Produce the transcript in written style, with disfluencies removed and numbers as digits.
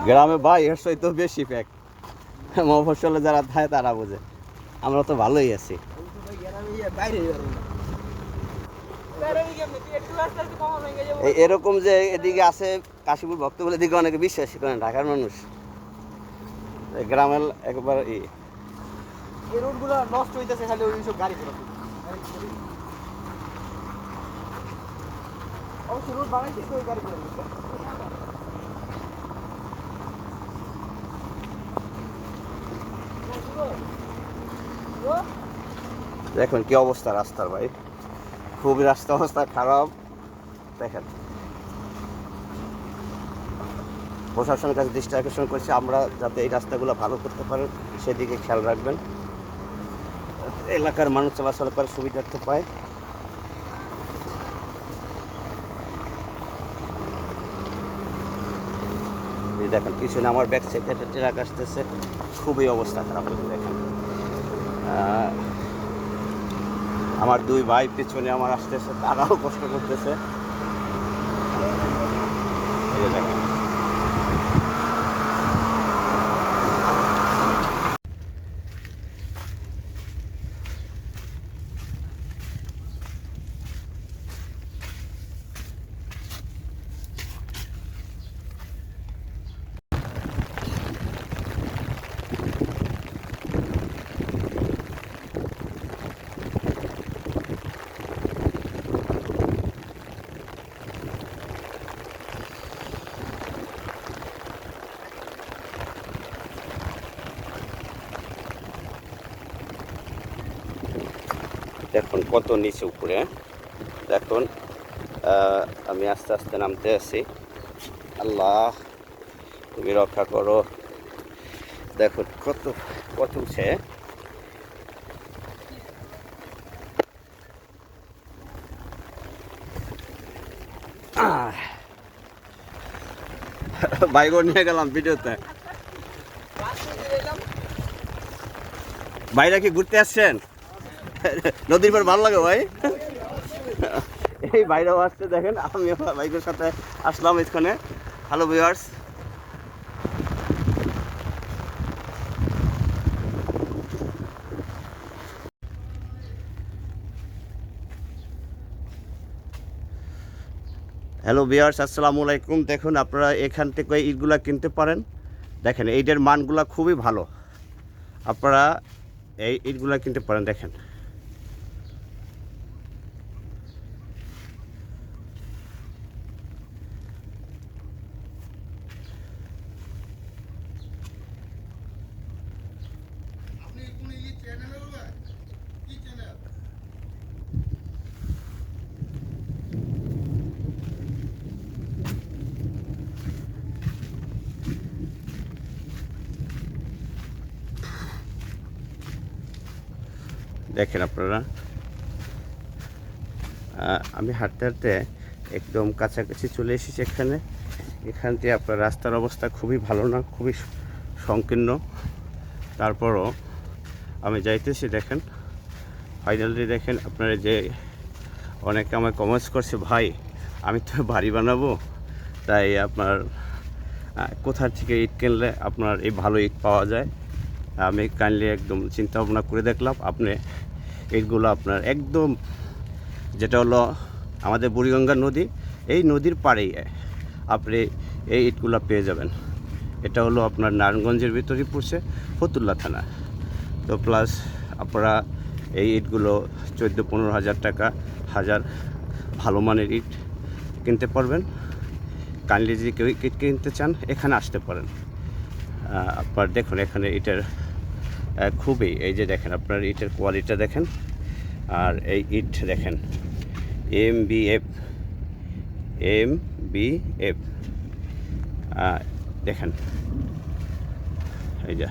গ্রামে ভাই এর তো বেশি প্যাক, মফস্বলে যারা থাকে তারা বোঝে, আমরা তো ভালোই আছি। এরকম যে এদিকে আছে কাশীপুর ভক্তবলের দিকে অনেকে বিশ্বাসী করেন ঢাকার মানুষ, গ্রামের একবার এই রোডগুলো নষ্ট হইতেছে খালি ওই সব গাড়ি ঘোড়া। অবশ্য রোড বানাইতেছে ওই গাড়ি ঘোড়া। দেখুন কি অবস্থা রাস্তার ভাই, খুবই রাস্তা অবস্থা খারাপ। দেখেন প্রশাসনের কাছে দৃষ্টি আকর্ষণ করছি আমরা, যাতে এই রাস্তাগুলো ভালো করতে পারেন সেদিকে খেয়াল রাখবেন, এলাকার মানুষ চলাচল করার সুবিধার্থে পায়। দেখেন পিছনে আমার ব্যাক সাইডে একটা ট্রাক আসতেছে, খুবই অবস্থা খারাপ হয়েছে। দেখেন আমার দুই ভাই পিছনে আমার আসতেছে, তারাও কষ্ট করতেছে। দেখেন দেখুন কত নিচে উপরে, দেখুন আমি আস্তে আস্তে নামতে আছি। আল্লাহ তুমি রক্ষা করো। দেখুন কত কত উঠছে। বাইক নিয়ে গেলাম ভিডিওতে। বাইরে কি ঘুরতে আসছেন? নদীর পর ভালো লাগে ভাই। এই বাইরেও আসছে দেখেন, আমি বাইকের সাথে আসলাম এখানে। হ্যালো ভিউয়ার্স, আসসালামু আলাইকুম। দেখুন আপনারা এখান থেকে ইটগুলা কিনতে পারেন। দেখেন এইটার মানগুলা খুবই ভালো, আপনারা এই ইটগুলা কিনতে পারেন। দেখেন দেখেন আপনারা, আমি হাঁটতে হাঁটতে একদম কাছাকাছি চলে এসেছি এখানে। এখান থেকে আপনার রাস্তার অবস্থা খুবই ভালো না, খুবই সংকীর্ণ, তারপরও আমি যাইতেছি। দেখেন ফাইনালি দেখেন আপনারা, যে অনেকে আমায় কমেন্টস করছে ভাই আমি তো বাড়ি বানাবো, তাই আপনার কোথা থেকে ইট কিনলে আপনার এই ভালো ইট পাওয়া যায়। আমি কাইন্ডলি একদম চিন্তা ভাবনা করে দেখলাম, আপনি ইটগুলো আপনার একদম যেটা হলো আমাদের বুড়িগঙ্গা নদী, এই নদীর পাড়েই আপনি এই ইটগুলো পেয়ে যাবেন। এটা হলো আপনার নারায়ণগঞ্জের ভিতরেই পড়ছে, ফতুল্লা থানা। তো প্লাস আপনারা এই ইটগুলো 14-15 হাজার টাকা হাজার ভালো মানের ইট কিনতে পারবেন। কাইন্ডলি যদি কেউ ইট কিনতে চান এখানে আসতে পারেন। আপনার দেখুন এখানে ইটের খুবই, এই যে দেখেন আপনার ইটের কোয়ালিটিটা দেখেন, আর এই ইট দেখেন MBF দেখেন, এই যে